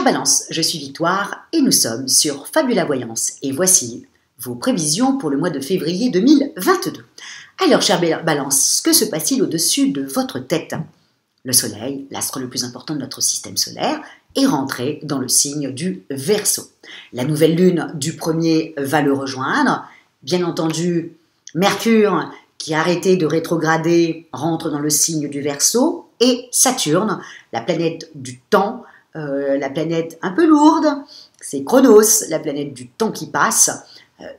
Chère Balance, je suis Victoire et nous sommes sur Fabula Voyance et voici vos prévisions pour le mois de février 2022. Alors, chère Balance, que se passe-t-il au-dessus de votre tête? Le Soleil, l'astre le plus important de notre système solaire, est rentré dans le signe du Verseau. La nouvelle lune du 1er va le rejoindre. Bien entendu, Mercure, qui a arrêté de rétrograder, rentre dans le signe du Verseau, et Saturne, la planète du temps, la planète un peu lourde, c'est Chronos, la planète du temps qui passe,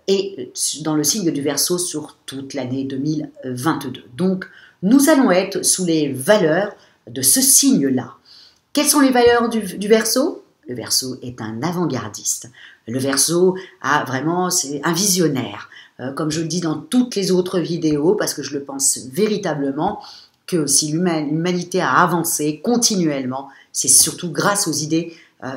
est dans le signe du Verseau sur toute l'année 2022. Donc, nous allons être sous les valeurs de ce signe-là. Quelles sont les valeurs du Verseau? Le Verseau est un avant-gardiste. Le Verseau c'est un visionnaire. Comme je le dis dans toutes les autres vidéos, parce que je le pense véritablement, que si l'humanité a avancé continuellement, c'est surtout grâce aux idées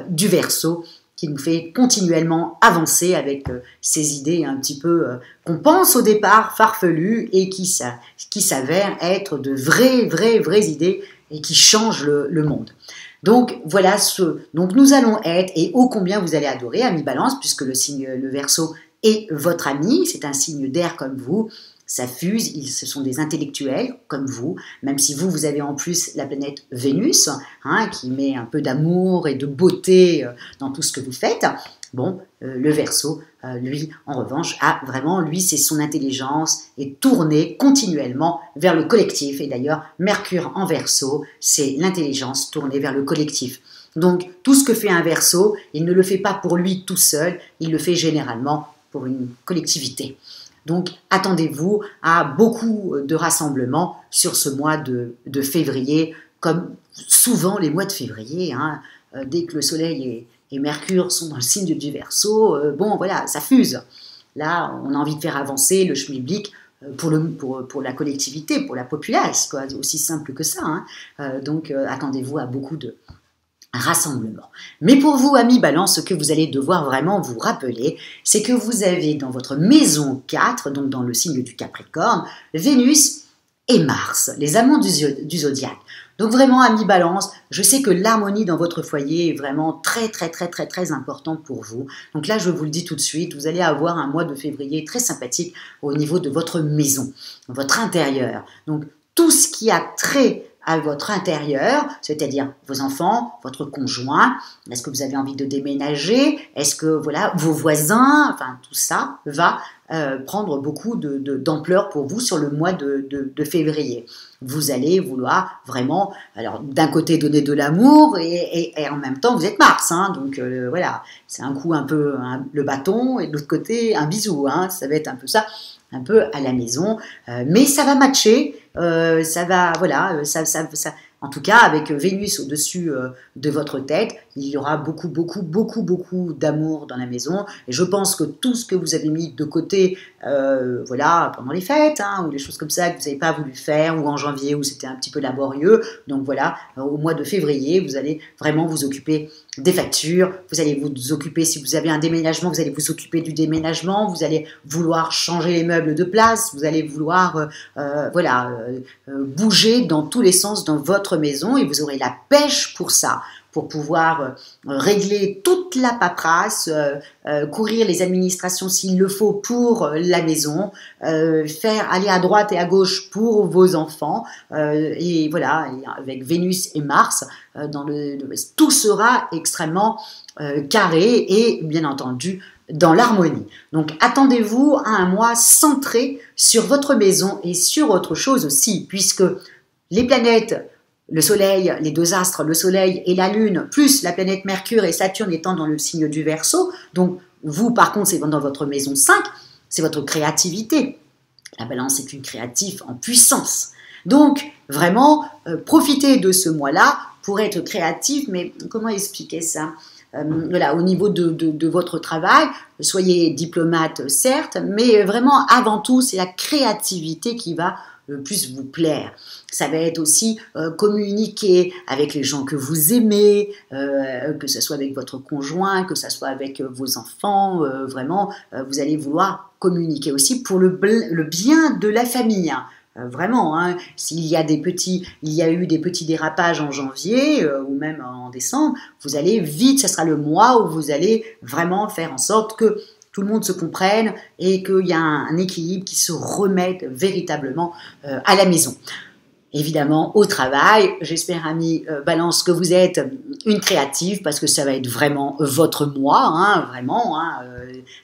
du Verseau qui nous fait continuellement avancer avec ces idées un petit peu qu'on pense au départ farfelues et qui s'avèrent être de vraies idées et qui changent le monde. Donc voilà donc nous allons être, et ô combien vous allez adorer, ami Balance, puisque le Verseau est votre ami, c'est un signe d'air comme vous. Ça fuse, ce sont des intellectuels comme vous, même si vous avez en plus la planète Vénus, qui met un peu d'amour et de beauté dans tout ce que vous faites. Bon, le Verseau, lui, en revanche, c'est son intelligence est tournée continuellement vers le collectif. Et d'ailleurs, Mercure en Verseau, c'est l'intelligence tournée vers le collectif. Donc, tout ce que fait un Verseau, il ne le fait pas pour lui tout seul, il le fait généralement pour une collectivité. Donc, attendez-vous à beaucoup de rassemblements sur ce mois de février, comme souvent les mois de février. Dès que le Soleil et Mercure sont dans le signe du Verseau, ça fuse. Là, on a envie de faire avancer le schmilblick pour la collectivité, pour la populace, quoi, aussi simple que ça. Donc, attendez-vous à beaucoup de rassemblement. Mais pour vous, amis Balance, ce que vous allez devoir vraiment vous rappeler, c'est que vous avez dans votre maison 4, donc dans le signe du Capricorne, Vénus et Mars, les amants du zodiaque. Donc vraiment, amis Balance, je sais que l'harmonie dans votre foyer est vraiment très importante pour vous. Donc là, je vous le dis tout de suite, vous allez avoir un mois de février très sympathique au niveau de votre maison, votre intérieur. Donc tout ce qui a trait à votre intérieur, c'est-à-dire vos enfants, votre conjoint, est-ce que vous avez envie de déménager, est-ce que vos voisins, enfin tout ça va prendre beaucoup d'ampleur pour vous sur le mois de février. Vous allez vouloir vraiment, alors d'un côté donner de l'amour et en même temps vous êtes Mars, donc c'est un coup un peu le bâton et de l'autre côté un bisou, ça va être un peu ça, un peu à la maison, mais ça va matcher, en tout cas avec Vénus au-dessus de votre tête, il y aura beaucoup d'amour dans la maison, et je pense que tout ce que vous avez mis de côté, pendant les fêtes, ou les choses comme ça que vous n'avez pas voulu faire, ou en janvier où c'était un petit peu laborieux, donc voilà, au mois de février, vous allez vraiment vous occuper des factures, vous allez vous occuper, si vous avez un déménagement, vous allez vous occuper du déménagement, vous allez vouloir changer les meubles de place, vous allez vouloir bouger dans tous les sens dans votre maison, et vous aurez la pêche pour ça, pour pouvoir régler toute la paperasse, courir les administrations s'il le faut pour la maison, faire aller à droite et à gauche pour vos enfants, et voilà, avec Vénus et Mars, tout sera extrêmement carré et bien entendu dans l'harmonie. Donc attendez-vous à un mois centré sur votre maison et sur autre chose aussi, puisque les planètes, le Soleil, les deux astres, le Soleil et la Lune, plus la planète Mercure et Saturne étant dans le signe du Verseau, donc vous par contre c'est dans votre maison 5, c'est votre créativité. La Balance est une créative en puissance. Donc vraiment, profitez de ce mois-là pour être créatif, mais comment expliquer ça ? Au niveau de votre travail, soyez diplomate certes, mais vraiment avant tout c'est la créativité qui va le plus vous plaire. Ça va être aussi communiquer avec les gens que vous aimez, que ce soit avec votre conjoint, que ce soit avec vos enfants, vous allez vouloir communiquer aussi pour le bien de la famille. Vraiment, hein, s'il y a il y a eu des petits dérapages en janvier ou même en décembre, vous allez vite, ce sera le mois où vous allez vraiment faire en sorte que tout le monde se comprenne et qu'il y a un équilibre qui se remette véritablement à la maison. Évidemment, au travail, j'espère, amis Balance, que vous êtes une créative parce que ça va être vraiment votre mois, hein, vraiment. Hein,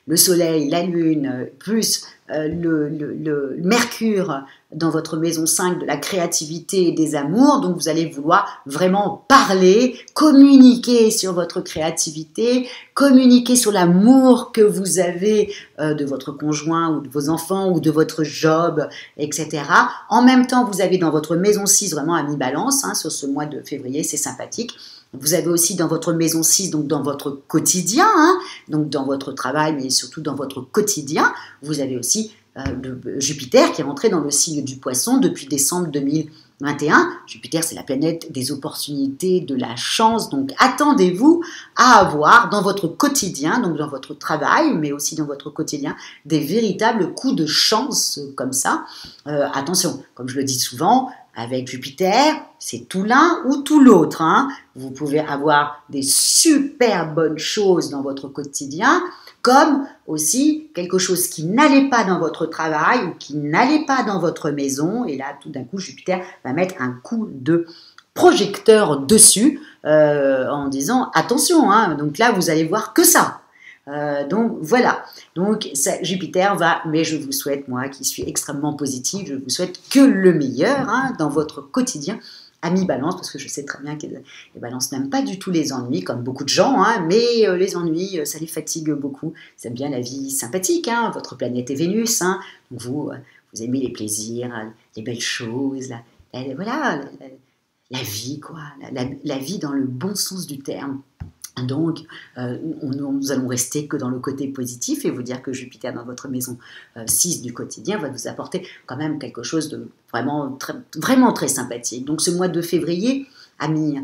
le soleil, la lune, plus le Mercure dans votre maison 5 de la créativité et des amours. Donc, vous allez vouloir vraiment parler, communiquer sur votre créativité, communiquer sur l'amour que vous avez de votre conjoint ou de vos enfants ou de votre job, etc. En même temps, vous avez dans votre maison 6 vraiment amis Balance, hein, sur ce mois de février, c'est sympathique. Vous avez aussi dans votre maison 6, donc dans votre quotidien, hein, donc dans votre travail, mais surtout dans votre quotidien, vous avez aussi Jupiter qui est rentré dans le signe du Poisson depuis décembre 2021. Jupiter, c'est la planète des opportunités, de la chance. Donc, attendez-vous à avoir dans votre quotidien, donc dans votre travail, mais aussi dans votre quotidien, des véritables coups de chance comme ça. Attention, comme je le dis souvent, avec Jupiter, c'est tout l'un ou tout l'autre. Hein. Vous pouvez avoir des super bonnes choses dans votre quotidien, comme aussi quelque chose qui n'allait pas dans votre travail ou qui n'allait pas dans votre maison. Et là, tout d'un coup, Jupiter va mettre un coup de projecteur dessus en disant « Attention, hein, donc là, vous allez voir que ça ». Donc voilà, donc ça, Jupiter va, mais je vous souhaite, moi qui suis extrêmement positive, je vous souhaite que le meilleur hein, dans votre quotidien, amis Balance, parce que je sais très bien que les Balances n'aiment pas du tout les ennuis, comme beaucoup de gens, hein, mais les ennuis, ça les fatigue beaucoup. Ils aiment bien la vie sympathique, hein, votre planète est Vénus, hein, donc vous aimez les plaisirs, les belles choses, voilà, la vie, quoi, la vie dans le bon sens du terme. Donc, nous allons rester que dans le côté positif et vous dire que Jupiter dans votre maison 6 du quotidien va vous apporter quand même quelque chose de vraiment très sympathique. Donc, ce mois de février, amis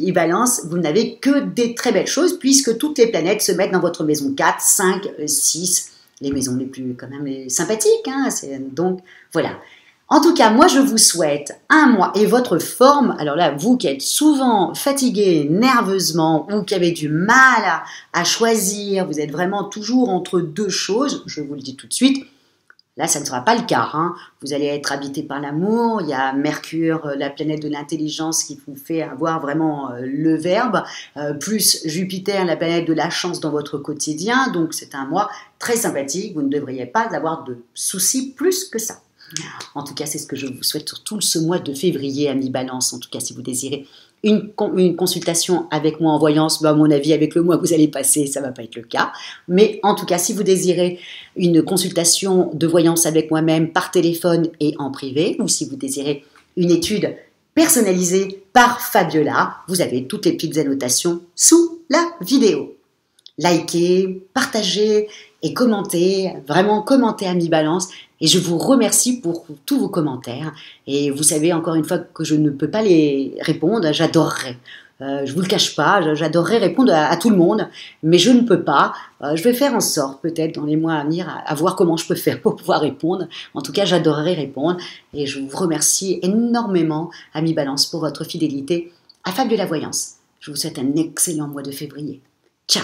et Balance, vous n'avez que des très belles choses puisque toutes les planètes se mettent dans votre maison 4, 5, 6, les maisons les plus quand même les sympathiques. Hein, donc, voilà. En tout cas, moi, je vous souhaite un mois et votre forme. Alors là, vous qui êtes souvent fatigué nerveusement ou qui avez du mal à choisir, vous êtes vraiment toujours entre deux choses, je vous le dis tout de suite, là, ça ne sera pas le cas. Hein. Vous allez être habité par l'amour. Il y a Mercure, la planète de l'intelligence qui vous fait avoir vraiment le verbe, plus Jupiter, la planète de la chance dans votre quotidien. Donc, c'est un mois très sympathique. Vous ne devriez pas avoir de soucis plus que ça. En tout cas, c'est ce que je vous souhaite sur tout ce mois de février, amis Balance. En tout cas, si vous désirez une consultation avec moi en voyance, à mon avis, avec le mois que vous allez passer, ça ne va pas être le cas. Mais en tout cas, si vous désirez une consultation de voyance avec moi-même par téléphone et en privé, ou si vous désirez une étude personnalisée par Fabiola, vous avez toutes les petites annotations sous la vidéo. Likez, partagez et commentez, vraiment commentez amis Balance. Et je vous remercie pour tous vos commentaires. Et vous savez encore une fois que je ne peux pas les répondre, j'adorerais. Je vous le cache pas, j'adorerais répondre à tout le monde, mais je ne peux pas. Je vais faire en sorte, peut-être dans les mois à venir, à voir comment je peux faire pour pouvoir répondre. En tout cas, j'adorerais répondre. Et je vous remercie énormément, amis Balance, pour votre fidélité à Fabiola Voyance. Je vous souhaite un excellent mois de février. Ciao!